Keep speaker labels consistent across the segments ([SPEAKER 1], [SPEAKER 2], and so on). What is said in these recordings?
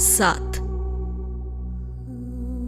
[SPEAKER 1] 7।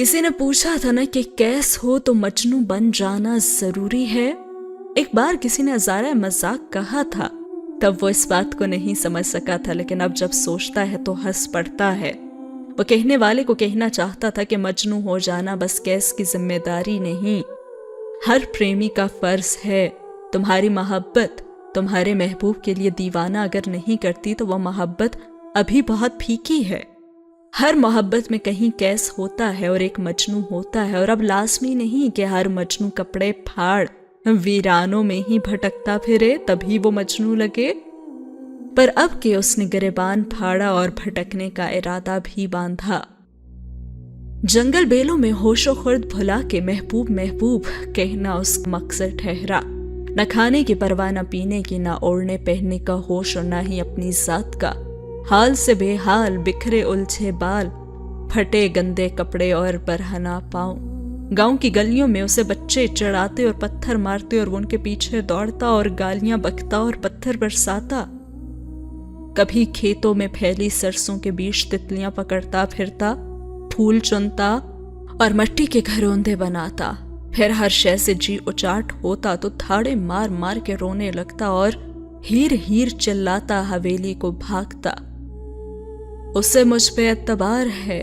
[SPEAKER 1] کسی نے پوچھا تھا نا کہ کیس ہو تو مجنو بن جانا ضروری ہے. ایک بار کسی نے ہزارہ مذاق کہا تھا، تب وہ اس بات کو نہیں سمجھ سکا تھا، لیکن اب جب سوچتا ہے تو ہنس پڑتا ہے. وہ کہنے والے کو کہنا چاہتا تھا کہ مجنو ہو جانا بس کیس کی ذمہ داری نہیں، ہر پریمی کا فرض ہے. تمہاری محبت تمہارے محبوب کے لیے دیوانہ اگر نہیں کرتی تو وہ محبت ابھی بہت پھیکی ہے. ہر محبت میں کہیں کیس ہوتا ہے اور ایک مجنو ہوتا ہے، اور اب لازمی نہیں کہ ہر مجنو کپڑے پھاڑ ویرانوں میں ہی بھٹکتا پھرے تبھی وہ مجنو لگے. پر اب کہ اس نے گریبان پھاڑا اور بھٹکنے کا ارادہ بھی باندھا، جنگل بیلوں میں ہوش و خرد بھلا کے محبوب محبوب کہنا اس کا مقصد ٹھہرا. نہ کھانے کی پرواہ، نہ پینے کی، نہ اوڑھنے پہننے کا ہوش، اور نہ ہی اپنی ذات کا. حال سے بے حال، بکھرے الجھے بال، پھٹے گندے کپڑے اور برہنہ پاؤں. گاؤں کی گلیوں میں اسے بچے چڑھاتے اور پتھر مارتے اور وہ ان کے پیچھے دوڑتا اور گالیاں بکتا اور پتھر برساتا. کبھی کھیتوں میں پھیلی سرسوں کے بیچ تتلیاں پکڑتا پھرتا، پھول چنتا اور مٹی کے گھروندے بناتا. پھر ہر شے سے جی اچاٹ ہوتا تو تھاڑے مار مار کے رونے لگتا اور ہیر ہیر چلاتا حویلی کو بھاگتا. اسے مجھ پہ اعتبار ہے،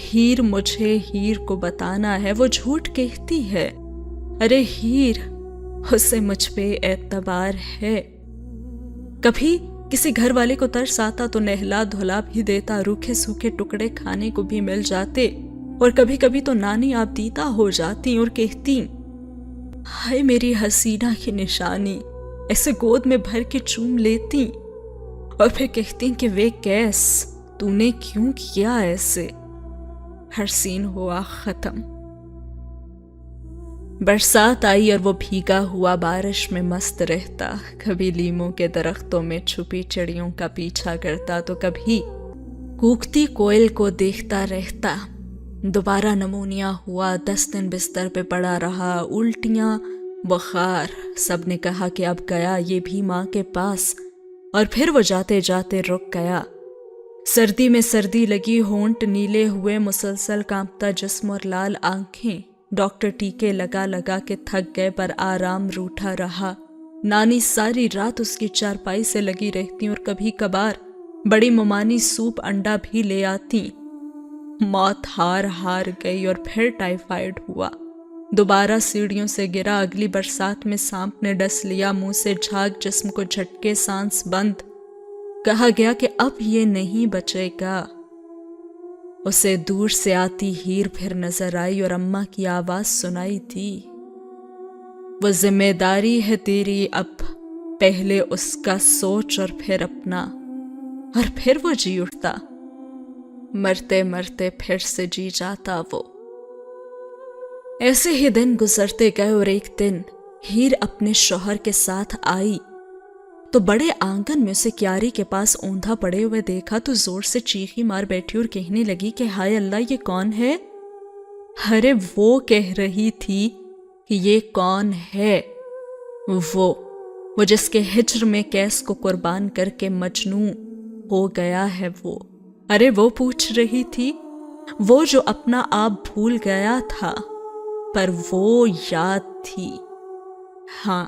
[SPEAKER 1] ہیر مجھے ہیر کو بتانا ہے، وہ جھوٹ کہتی ہے. ارے ہیر، اسے مجھ پہ اعتبار ہے. کبھی کسی گھر والے کو ترس آتا تو نہلا دھلا بھی دیتا، روکھے سوکھے ٹکڑے کھانے کو بھی مل جاتے. اور کبھی کبھی تو نانی آپ دیتا ہو جاتی اور کہتی، ہائے میری حسینہ کی نشانی، ایسے گود میں بھر کے چوم لیتی اور پھر کہتی کہ وے کیس تو نے کیوں کیا ایسے. ہر سین ہوا ختم. برسات آئی اور وہ بھیگا ہوا بارش میں مست رہتا. کبھی لیموں کے درختوں میں چھپی چڑیوں کا پیچھا کرتا تو کبھی کوکتی کوئل کو دیکھتا رہتا. دوبارہ نمونیا ہوا، 10 دن بستر پہ پڑا رہا، الٹیاں، بخار. سب نے کہا کہ اب گیا یہ بھی ماں کے پاس، اور پھر وہ جاتے جاتے رک گیا. سردی میں سردی لگی، ہونٹ نیلے ہوئے، مسلسل کانپتا جسم اور لال آنکھیں. ڈاکٹر ٹیکے لگا لگا کے تھک گئے پر آرام روٹھا رہا. نانی ساری رات اس کی چارپائی سے لگی رہتی اور کبھی کبھار بڑی ممانی سوپ انڈا بھی لے آتی. موت ہار گئی اور پھر ٹائیفائیڈ ہوا. دوبارہ سیڑھیوں سے گرا. اگلی برسات میں سانپ نے ڈس لیا. منہ سے جھاگ، جسم کو جھٹکے، سانس بند. کہا گیا کہ اب یہ نہیں بچے گا. اسے دور سے آتی ہیر پھر نظر آئی اور اماں کی آواز سنائی تھی، وہ ذمہ داری ہے تیری اب، پہلے اس کا سوچ اور پھر اپنا. اور پھر وہ جی اٹھتا، مرتے مرتے پھر سے جی جاتا وہ. ایسے ہی دن گزرتے گئے اور ایک دن ہیر اپنے شوہر کے ساتھ آئی تو بڑے آنگن میں اسے کیاری کے پاس اوندھا پڑے ہوئے دیکھا تو زور سے چیخی مار بیٹھی اور کہنے لگی کہ ہائے اللہ یہ کون ہے؟ ارے وہ کہہ رہی تھی کہ یہ کون ہے؟ وہ جس کے ہجر میں کیس کو قربان کر کے مجنوں ہو گیا ہے وہ. ارے وہ پوچھ رہی تھی، وہ جو اپنا آپ بھول گیا تھا پر وہ یاد تھی. ہاں،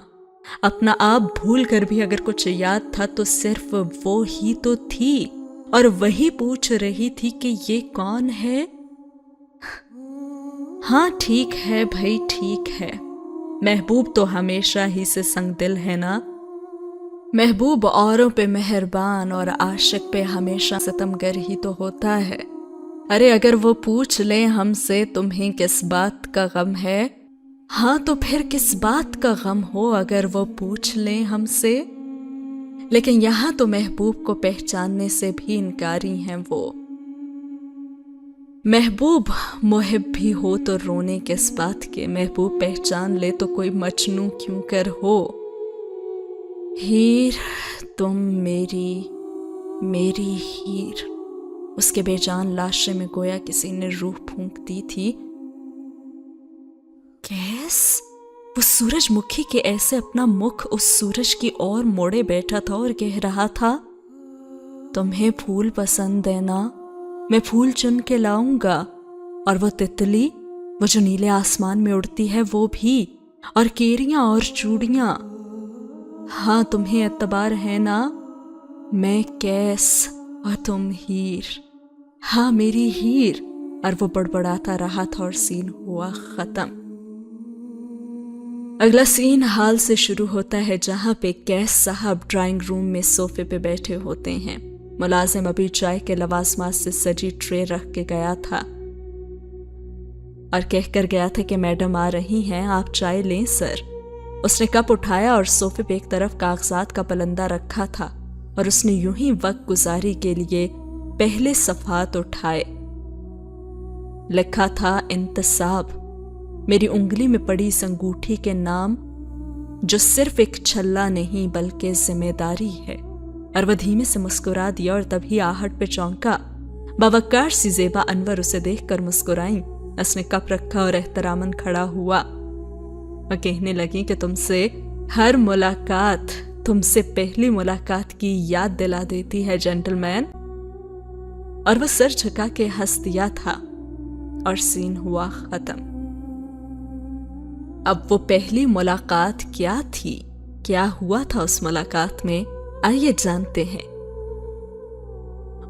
[SPEAKER 1] اپنا آپ بھول کر بھی اگر کچھ یاد تھا تو صرف وہ ہی تو تھی، اور وہی پوچھ رہی تھی کہ یہ کون ہے. ہاں ٹھیک ہے بھائی، ٹھیک ہے. محبوب تو ہمیشہ ہی سے سنگ دل ہے نا. محبوب اوروں پہ مہربان اور عاشق پہ ہمیشہ ستمگر ہی تو ہوتا ہے. ارے اگر وہ پوچھ لیں ہم سے تمہیں کس بات کا غم ہے، ہاں تو پھر کس بات کا غم ہو اگر وہ پوچھ لیں ہم سے. لیکن یہاں تو محبوب کو پہچاننے سے بھی انکاری ہیں وہ. محبوب محب بھی ہو تو رونے کس بات کے، محبوب پہچان لے تو کوئی مجنوں کیوں کر ہو. ہیر تم میری ہیر. اس کے بے جان لاشے میں گویا کسی نے روح پھونک دی تھی. کیس وہ سورج مکھی کے ایسے اپنا مکھ اس سورج کی اور موڑے بیٹھا تھا اور کہہ رہا تھا، تمہیں پھول پسند ہے نا، میں پھول چن کے لاؤں گا. اور وہ تتلی، وہ جو نیلے آسمان میں اڑتی ہے وہ بھی، اور کیریاں اور چوڑیاں۔ ہاں تمہیں اعتبار ہے نا، میں کیس اور تم ہیر، ہاں میری ہیر۔ اور وہ بڑبڑاتا رہا تھا اور سین ہوا ختم۔ اگلا سین حال سے شروع ہوتا ہے جہاں پہ کیس صاحب ڈرائنگ روم میں صوفے پہ بیٹھے ہوتے ہیں۔ ملازم ابھی چائے کے لوازمات سے سجی ٹرے رکھ کے گیا تھا اور کہہ کر گیا تھا کہ میڈم آ رہی ہیں، آپ چائے لیں سر۔ اس نے کپ اٹھایا اور صوفے پہ ایک طرف کاغذات کا پلندہ رکھا تھا اور اس نے یوں ہی وقت گزاری کے لیے پہلے صفحات اٹھائے۔ لکھا تھا انتصاب، میری انگلی میں پڑی اس انگوٹھی کے نام جو صرف ایک چھلا نہیں بلکہ ذمہ داری ہے۔ اور وہ دھیمے سے مسکرا دیا اور تبھی آہٹ پہ چونکا۔ باوقار سی زیبا انور اسے دیکھ کر مسکرائیں۔ اس نے کپ رکھا اور احتراماً کھڑا ہوا۔ وہ کہنے لگی کہ تم سے ہر ملاقات تم سے پہلی ملاقات کی یاد دلا دیتی ہے جینٹل مین۔ اور وہ سر جھکا کے ہنس دیا تھا اور سین ہوا ختم۔ اب وہ پہلی ملاقات کیا تھی؟ کیا ہوا تھا اس ملاقات میں؟ آئیے جانتے ہیں۔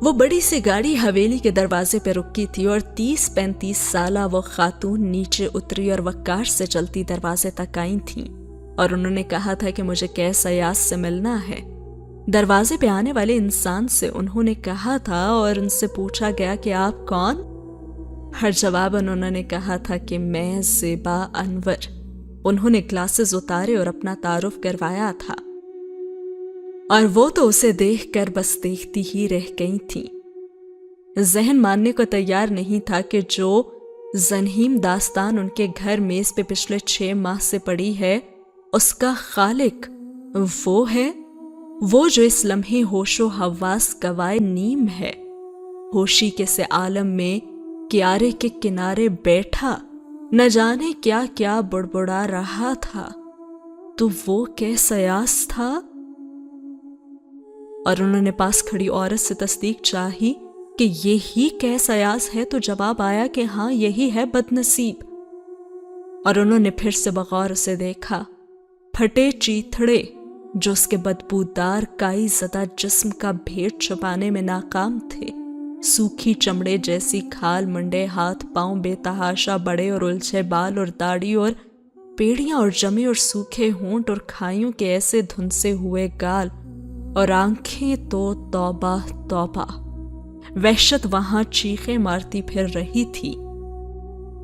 [SPEAKER 1] وہ بڑی سی گاڑی حویلی کے دروازے پہ رکی تھی اور 30-35 سالہ وہ خاتون نیچے اتری اور وقار سے چلتی دروازے تک آئی تھیں اور انہوں نے کہا تھا کہ مجھے کیس ایاز سے ملنا ہے۔ دروازے پہ آنے والے انسان سے انہوں نے کہا تھا اور ان سے پوچھا گیا کہ آپ کون؟ ہر جواب انہوں نے کہا تھا کہ میں زیبا انور۔ انہوں نے گلاسز اتارے اور اپنا تعارف کروایا تھا اور وہ تو اسے دیکھ کر بس دیکھتی ہی رہ گئی تھی۔ ذہن ماننے کو تیار نہیں تھا کہ جو ذنہیم داستان ان کے گھر میز پہ پچھلے 6 ماہ سے پڑی ہے اس کا خالق وہ ہے، وہ جو اس لمحے ہوش و حواس گوائے نیم ہے، ہوشی کے سے عالم میں کیارے کے کنارے بیٹھا نہ جانے کیا کیا بڑبڑا رہا تھا۔ تو وہ کیس ایاز تھا؟ اور انہوں نے پاس کھڑی عورت سے تصدیق چاہی کہ یہی کیس ایاز ہے تو جواب آیا کہ ہاں یہی ہے بد نصیب۔ اور انہوں نے پھر سے بغور اسے دیکھا۔ پھٹے چیتھڑے جو اس کے بدبودار کائی زدہ جسم کا بھیٹ چھپانے میں ناکام تھے، سوکھی چمڑے جیسی کھال منڈے ہاتھ پاؤں، بے تحاشا بڑے اور الجھے بال اور داڑھی اور پیڑیاں اور جمے اور سوکھے ہونٹ اور کھائیوں کے ایسے دھنسے ہوئے گال اور آنکھیں تو توبہ توبہ۔ وحشت وہاں چیخیں مارتی پھر رہی تھی۔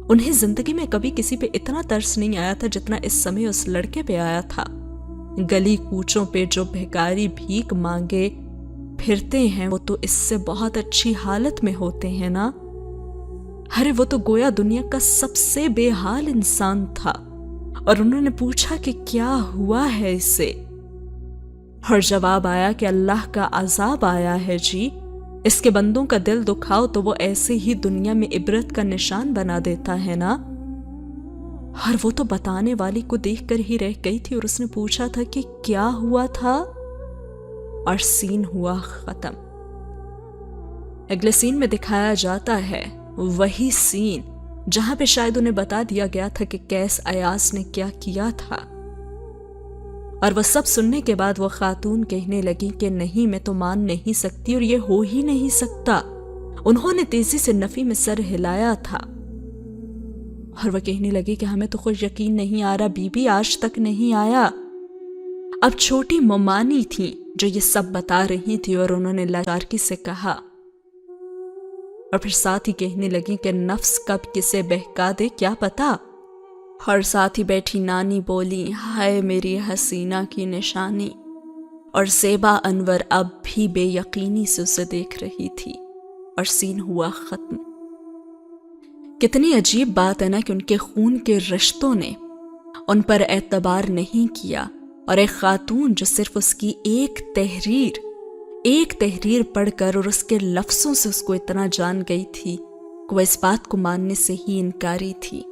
[SPEAKER 1] انہیں زندگی میں کبھی کسی پہ اتنا ترس نہیں آیا تھا جتنا اس سمے اس لڑکے پہ آیا تھا۔ گلی کوچوں پہ جو بھکاری بھیک مانگے پھرتے ہیں وہ تو اس سے بہت اچھی حالت میں ہوتے ہیں نا۔ ارے وہ تو گویا دنیا کا سب سے بے حال انسان تھا۔ اور انہوں نے پوچھا کہ کیا ہوا ہے اسے؟ اور جواب آیا کہ اللہ کا عذاب آیا ہے جی، اس کے بندوں کا دل دکھاؤ تو وہ ایسے ہی دنیا میں عبرت کا نشان بنا دیتا ہے نا۔ اور وہ تو بتانے والی کو دیکھ کر ہی رہ گئی تھی اور اس نے پوچھا تھا کہ کیا ہوا تھا؟ اور سین ہوا ختم۔ اگلے سین میں دکھایا جاتا ہے وہی سین جہاں پہ شاید انہیں بتا دیا گیا تھا کہ کیس ایاز نے کیا کیا تھا۔ اور وہ سب سننے کے بعد وہ خاتون کہنے لگی کہ نہیں میں تو مان نہیں سکتی اور یہ ہو ہی نہیں سکتا۔ انہوں نے تیزی سے نفی میں سر ہلایا تھا اور وہ کہنے لگی کہ ہمیں تو خود یقین نہیں آ رہا بی بی، آج تک نہیں آیا۔ اب چھوٹی ممانی تھی جو یہ سب بتا رہی تھی اور انہوں نے لاچارکی سے کہا اور پھر ساتھ ہی کہنے لگی کہ نفس کب کسے بہکا دے کیا پتا۔ اور ساتھ ہی بیٹھی نانی بولی ہائے میری حسینہ کی نشانی۔ اور زیبا انور اب بھی بے یقینی سے اسے دیکھ رہی تھی اور سین ہوا ختم۔ کتنی عجیب بات ہے نا کہ ان کے خون کے رشتوں نے ان پر اعتبار نہیں کیا اور ایک خاتون جو صرف اس کی ایک تحریر پڑھ کر اور اس کے لفظوں سے اس کو اتنا جان گئی تھی کہ وہ اس بات کو ماننے سے ہی انکاری تھی،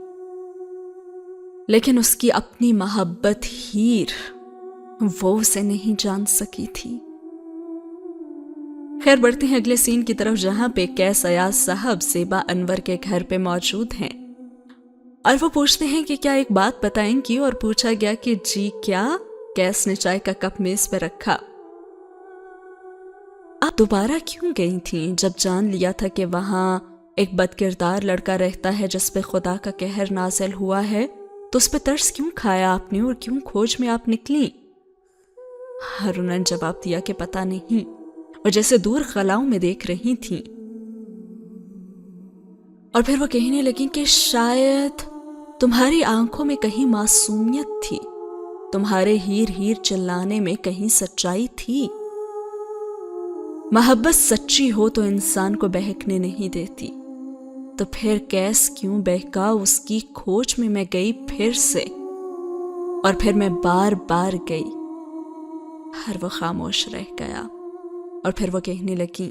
[SPEAKER 1] لیکن اس کی اپنی محبت ہیر وہ اسے نہیں جان سکی تھی۔ خیر بڑھتے ہیں اگلے سین کی طرف، جہاں پہ قیس ایاز صاحب زیبا انور کے گھر پہ موجود ہیں اور وہ پوچھتے ہیں کہ کیا ایک بات بتائیں گی، اور پوچھا گیا کہ جی کیا؟ قیس نے چائے کا کپ میز پہ رکھا۔ آپ دوبارہ کیوں گئی تھیں جب جان لیا تھا کہ وہاں ایک بد کردار لڑکا رہتا ہے جس پہ خدا کا قہر نازل ہوا ہے؟ تو اس پہ ترس کیوں کھایا آپ نے اور کیوں کھوج میں آپ نکلی؟ ہر انہوں نے جواب دیا کہ پتہ نہیں، اور جیسے دور خلاؤں میں دیکھ رہی تھیں۔ اور پھر وہ کہنے لگیں کہ شاید تمہاری آنکھوں میں کہیں معصومیت تھی، تمہارے ہیر ہیر چلانے میں کہیں سچائی تھی۔ محبت سچی ہو تو انسان کو بہکنے نہیں دیتی، تو پھر قیس کیوں بہکا؟ اس کی کھوج میں گئی پھر سے، اور پھر میں بار بار گئی۔ ہر وہ خاموش رہ گیا، اور پھر وہ کہنے لگی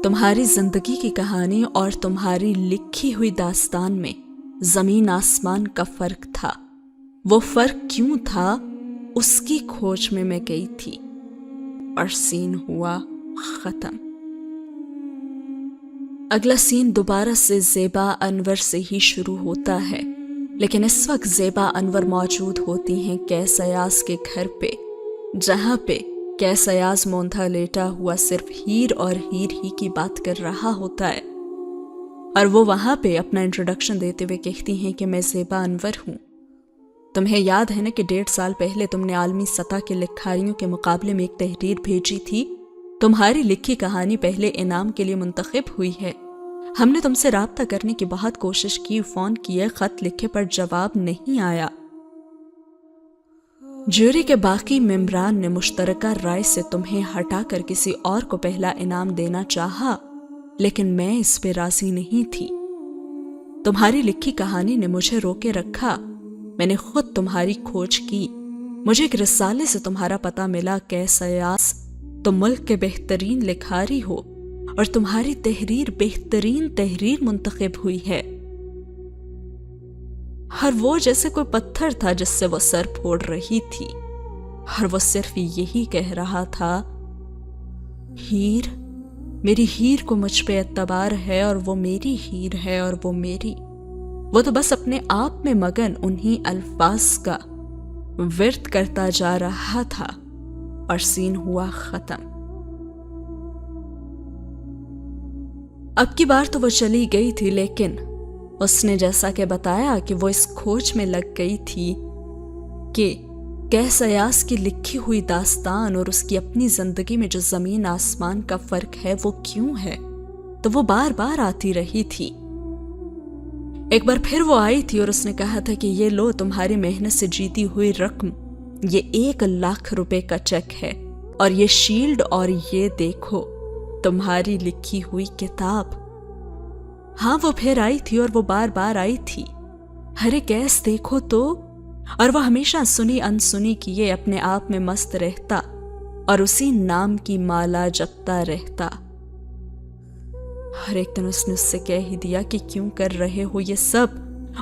[SPEAKER 1] تمہاری زندگی کی کہانی اور تمہاری لکھی ہوئی داستان میں زمین آسمان کا فرق تھا۔ وہ فرق کیوں تھا؟ اس کی کھوج میں گئی تھی، اور سین ہوا ختم۔ اگلا سین دوبارہ سے زیبا انور سے ہی شروع ہوتا ہے، لیکن اس وقت زیبا انور موجود ہوتی ہیں قیس ایاز کے گھر پہ، جہاں پہ قیس ایاز موندھا لیٹا ہوا صرف ہیر اور ہیر ہی کی بات کر رہا ہوتا ہے، اور وہ وہاں پہ اپنا انٹروڈکشن دیتے ہوئے کہتی ہیں کہ میں زیبا انور ہوں۔ تمہیں یاد ہے نا کہ 1.5 سال پہلے تم نے عالمی سطح کے لکھاریوں کے مقابلے میں ایک تحریر بھیجی تھی؟ تمہاری لکھی کہانی پہلے انعام کے لیے منتخب ہوئی ہے۔ ہم نے تم سے رابطہ کرنے کی بہت کوشش کی، فون کیے، خط لکھے، پر جواب نہیں آیا۔ جوری کے باقی ممبران نے مشترکہ رائے سے تمہیں ہٹا کر کسی اور کو پہلا انعام دینا چاہا، لیکن میں اس پہ راضی نہیں تھی۔ تمہاری لکھی کہانی نے مجھے روکے رکھا۔ میں نے خود تمہاری کھوج کی، مجھے ایک رسالے سے تمہارا پتہ ملا۔ قیس ایاز، تم ملک کے بہترین لکھاری ہو، اور تمہاری تحریر بہترین تحریر منتخب ہوئی ہے۔ اور وہ جیسے کوئی پتھر تھا جس سے وہ سر پھوڑ رہی تھی، اور وہ صرف یہی کہہ رہا تھا، ہیر، میری ہیر کو مجھ پہ اعتبار ہے، اور وہ میری ہیر ہے، اور وہ میری۔ وہ تو بس اپنے آپ میں مگن انہی الفاظ کا ورد کرتا جا رہا تھا، اور سین ہوا ختم۔ اب کی بار تو وہ چلی گئی تھی، لیکن اس نے جیسا کہ بتایا کہ وہ اس کھوج میں لگ گئی تھی کہ قیس ایاز کی لکھی ہوئی داستان اور اس کی اپنی زندگی میں جو زمین آسمان کا فرق ہے وہ کیوں ہے، تو وہ بار بار آتی رہی تھی۔ ایک بار پھر وہ آئی تھی اور اس نے کہا تھا کہ یہ لو تمہاری محنت سے جیتی ہوئی رقم، یہ 1 لاکھ روپے کا چیک ہے، اور یہ شیلڈ، اور یہ دیکھو تمہاری لکھی ہوئی کتاب۔ ہاں وہ پھر آئی تھی اور وہ بار بار آئی تھی۔ ارے قیس دیکھو تو، اور وہ ہمیشہ سنی انسنی کیے اپنے آپ میں مست رہتا اور اسی نام کی مالا جپتا رہتا۔ اور ایک دن اس نے اس سے کہہ ہی دیا کہ کیوں کر رہے ہو یہ سب۔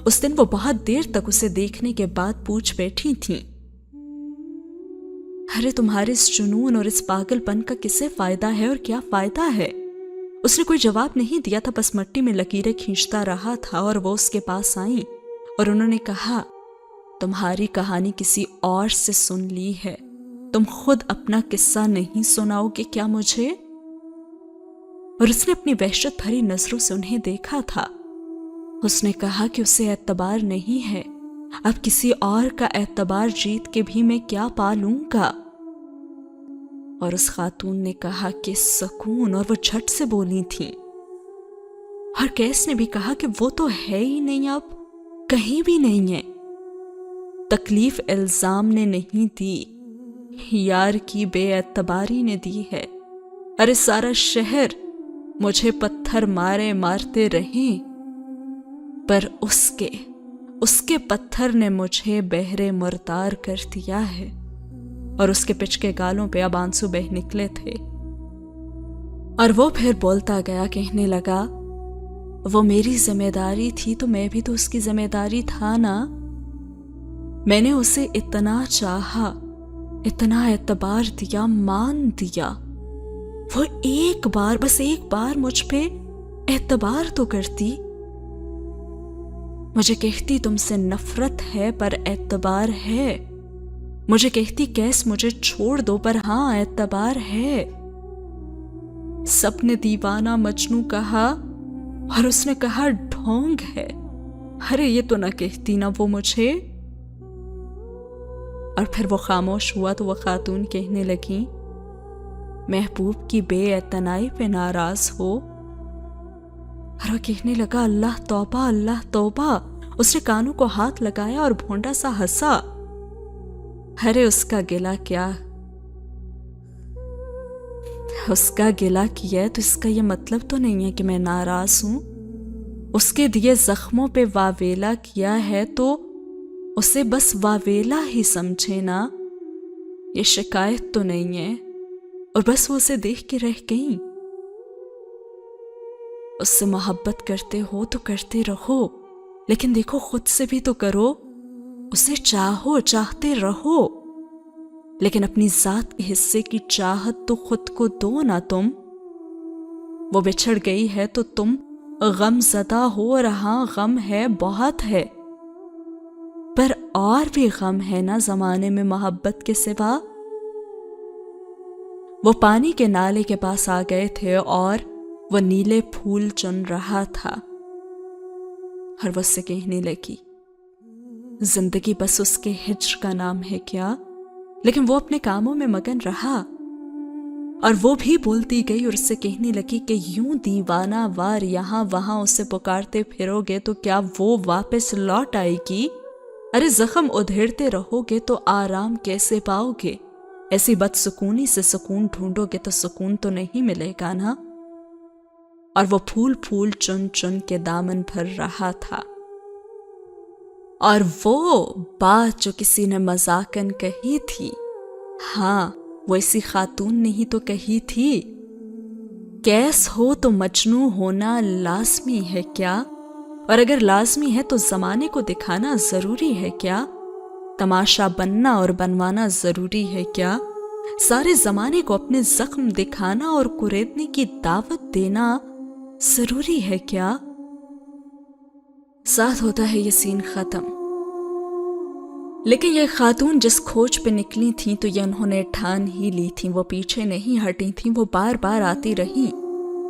[SPEAKER 1] اس دن وہ بہت دیر تک اسے دیکھنے کے بعد پوچھ بیٹھی تھیں، ارے تمہارے اس جنون اور اس پاگل پن کا کسے فائدہ ہے اور کیا فائدہ ہے؟ اس نے کوئی جواب نہیں دیا تھا، بس مٹی میں لکیریں کھینچتا رہا تھا، اور وہ اس کے پاس آئیں اور انہوں نے کہا، تمہاری کہانی کسی اور سے سن لی ہے، تم خود اپنا قصہ نہیں سناؤ گے کیا مجھے؟ اور اس نے اپنی وحشت بھری نظروں سے انہیں دیکھا تھا۔ اس نے کہا کہ اسے اعتبار نہیں ہے، اب کسی اور کا اعتبار جیت کے بھی میں کیا پا لوں گا؟ اور اس خاتون نے کہا کہ سکون، اور وہ جھٹ سے بولی تھیں۔ اور قیس نے بھی کہا کہ وہ تو ہے ہی نہیں، اب کہیں بھی نہیں ہے۔ تکلیف الزام نے نہیں دی، یار کی بے اعتباری نے دی ہے۔ ارے سارا شہر مجھے پتھر مارے مارتے رہیں، پر اس کے پتھر نے مجھے بہرے مردار کر دیا ہے، اور اس کے پچ کے گالوں پہ اب آنسو بہ نکلے تھے۔ اور وہ پھر بولتا گیا، کہنے لگا، وہ میری ذمہ داری تھی تو میں بھی تو اس کی ذمہ داری تھا نا۔ میں نے اسے اتنا چاہا، اتنا اعتبار دیا، مان دیا، وہ ایک بار، بس ایک بار مجھ پہ اعتبار تو کرتی. مجھے کہتی تم سے نفرت ہے پر اعتبار ہے. مجھے کہتی کیس مجھے چھوڑ دو پر ہاں اعتبار ہے. سب نے دیوانہ مجنوں کہا اور اس نے کہا ڈھونگ ہے. ارے یہ تو نہ کہتی نہ وہ مجھے. اور پھر وہ خاموش ہوا تو وہ خاتون کہنے لگی محبوب کی بے اعتنائی پہ ناراض ہو. اور وہ کہنے لگا اللہ توبہ اللہ توبہ. اس نے کانوں کو ہاتھ لگایا اور بھونڈا سا ہنسا. ارے اس کا گلہ کیا، اس کا گلہ کیا ہے تو اس کا یہ مطلب تو نہیں ہے کہ میں ناراض ہوں. اس کے دیے زخموں پہ واویلا کیا ہے تو اسے بس واویلا ہی سمجھے نا. یہ شکایت تو نہیں ہے. اور بس وہ اسے دیکھ کے رہ گئی. اس سے محبت کرتے ہو تو کرتے رہو، لیکن دیکھو خود سے بھی تو کرو. اسے چاہو، چاہتے رہو، لیکن اپنی ذات کے حصے کی چاہت تو خود کو دو نا تم. وہ بچھڑ گئی ہے تو تم غم زدہ ہو. اور ہاں غم ہے، بہت ہے، پر اور بھی غم ہے نا زمانے میں محبت کے سوا. وہ پانی کے نالے کے پاس آ گئے تھے اور وہ نیلے پھول چن رہا تھا. اور وہ اس سے کہنے لگی زندگی بس اس کے ہجر کا نام ہے کیا. لیکن وہ اپنے کاموں میں مگن رہا. اور وہ بھی بولتی گئی اور اس سے کہنے لگی کہ یوں دیوانہ وار یہاں وہاں اسے پکارتے پھرو گے تو کیا وہ واپس لوٹ آئے گی؟ ارے زخم ادھیڑتے رہو گے تو آرام کیسے پاؤ گے؟ ایسی بدسکونی سے سکون ڈھونڈو گے تو سکون تو نہیں ملے گا نا. اور وہ پھول پھول چن چن کے دامن بھر رہا تھا. اور وہ بات جو کسی نے مذاقن کہی تھی، ہاں وہ اسی خاتون نے ہی تو کہی تھی کیس ہو تو مجنوں ہونا لازمی ہے کیا؟ اور اگر لازمی ہے تو زمانے کو دکھانا ضروری ہے کیا؟ تماشا بننا اور بنوانا ضروری ہے کیا؟ سارے زمانے کو اپنے زخم دکھانا اور کریدنے کی دعوت دینا ضروری ہے کیا؟ ساتھ ہوتا ہے یہ سین ختم. لیکن یہ خاتون جس کھوج پہ نکلی تھیں تو یہ انہوں نے ٹھان ہی لی تھیں. وہ پیچھے نہیں ہٹی تھیں، وہ بار بار آتی رہیں.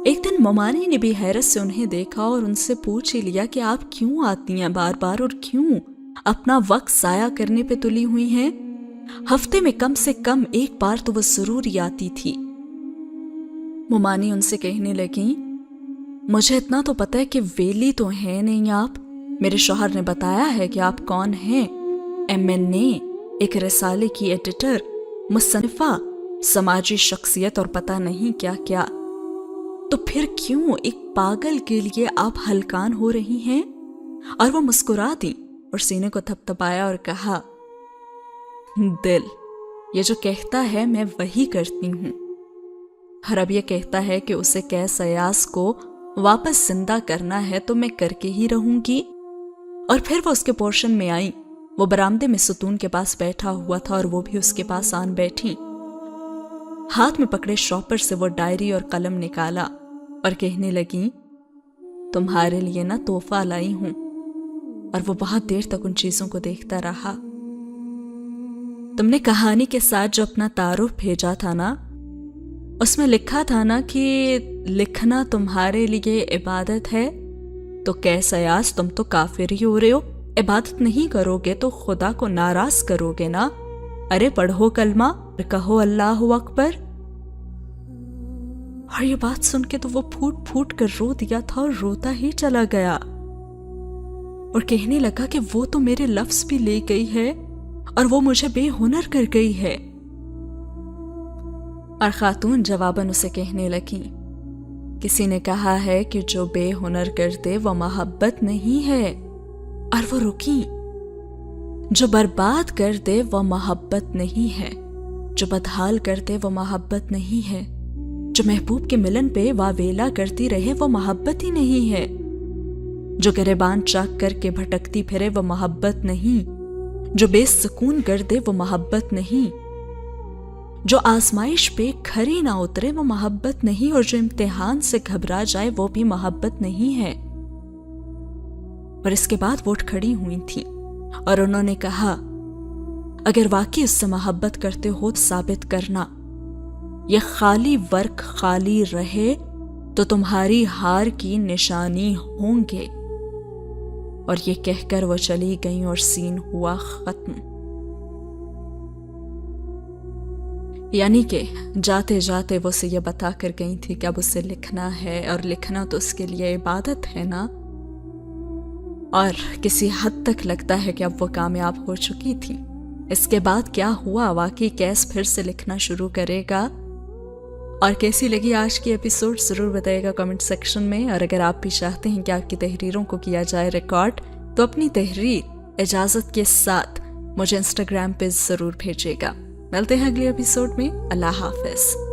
[SPEAKER 1] ایک دن ممانی نے بھی حیرت سے انہیں دیکھا اور ان سے پوچھ ہی لیا کہ آپ کیوں آتی ہیں بار بار اور کیوں اپنا وقت ضائع کرنے پہ تلی ہوئی ہیں؟ ہفتے میں کم سے کم ایک بار تو وہ ضرور ہی آتی تھی. ممانی ان سے کہنے لگیں مجھے اتنا تو پتہ ہے کہ ویلی تو ہیں نہیں آپ. میرے شوہر نے بتایا ہے کہ آپ کون ہیں. MNA، ایک رسالے کی ایڈیٹر، مصنفہ، سماجی شخصیت اور پتہ نہیں کیا کیا. تو پھر کیوں ایک پاگل کے لیے آپ ہلکان ہو رہی ہیں؟ اور وہ مسکرا دی اور سینے کو تھپتھپایا اور کہا دل یہ جو کہتا ہے میں وہی کرتی ہوں. اور اب یہ کہتا ہے کہ اسے کیس ایاز کو واپس زندہ کرنا ہے تو میں کر کے ہی رہوں گی. اور پھر وہ اس کے پورشن میں آئیں. وہ برآمدے میں ستون کے پاس بیٹھا ہوا تھا اور وہ بھی اس کے پاس آن بیٹھی. ہاتھ میں پکڑے شاپر سے وہ ڈائری اور قلم نکالا اور کہنے لگیں تمہارے لیے نا تحفہ لائی ہوں. اور وہ بہت دیر تک ان چیزوں کو دیکھتا رہا. تم نے کہانی کے ساتھ جو اپنا تعارف بھیجا تھا نا، اس میں لکھا تھا نا کہ لکھنا تمہارے لیے عبادت ہے. تو کیسا یاس تم تو کافر ہی ہو رہے ہو. عبادت نہیں کرو گے تو خدا کو ناراض کرو گے نا. ارے پڑھو کلمہ اور کہو اللہ اکبر. اور یہ بات سن کے تو وہ پھوٹ پھوٹ کر رو دیا تھا اور روتا ہی چلا گیا اور کہنے لگا کہ وہ تو میرے لفظ بھی لے گئی ہے اور وہ مجھے بے ہنر کر گئی ہے. اور خاتون جواباً اسے کہنے لگی کسی نے کہا ہے کہ جو بے ہنر کر دے وہ محبت نہیں ہے. اور وہ رکی. جو برباد کر دے وہ محبت نہیں ہے. جو بدحال کر دے وہ محبت نہیں ہے. جو محبوب کے ملن پہ واویلا کرتی رہے وہ محبت ہی نہیں ہے. جو گریبان چاک کر کے بھٹکتی پھرے وہ محبت نہیں. جو بے سکون کر دے وہ محبت نہیں. جو آزمائش پہ کھری نہ اترے وہ محبت نہیں، اور جو امتحان سے گھبرا جائے وہ بھی محبت نہیں ہے۔ اور اس کے بعد وہ اٹھ کھڑی ہوئی تھی اور انہوں نے کہا، اگر واقعی اس سے محبت کرتے ہو تو ثابت کرنا، یہ خالی ورق خالی رہے تو تمہاری ہار کی نشانی ہوں گے۔ اور یہ کہہ کر وہ چلی گئیں اور سین ہوا ختم۔ یعنی کہ جاتے جاتے وہ اسے یہ بتا کر گئی تھی کہ اب اسے لکھنا ہے، اور لکھنا تو اس کے لیے عبادت ہے نا۔ اور کسی حد تک لگتا ہے کہ اب وہ کامیاب ہو چکی تھی۔ اس کے بعد کیا ہوا؟ واقعی کیس پھر سے لکھنا شروع کرے گا؟ اور کیسی لگی آج کی ایپیسوڈ ضرور بتائے گا کمنٹ سیکشن میں۔ اور اگر آپ بھی چاہتے ہیں کہ آپ کی تحریروں کو کیا جائے ریکارڈ تو اپنی تحریر اجازت کے ساتھ مجھے انسٹاگرام پہ ضرور بھیجے گا۔ ملتے ہیں اگلی ایپیسوڈ میں۔ اللہ حافظ۔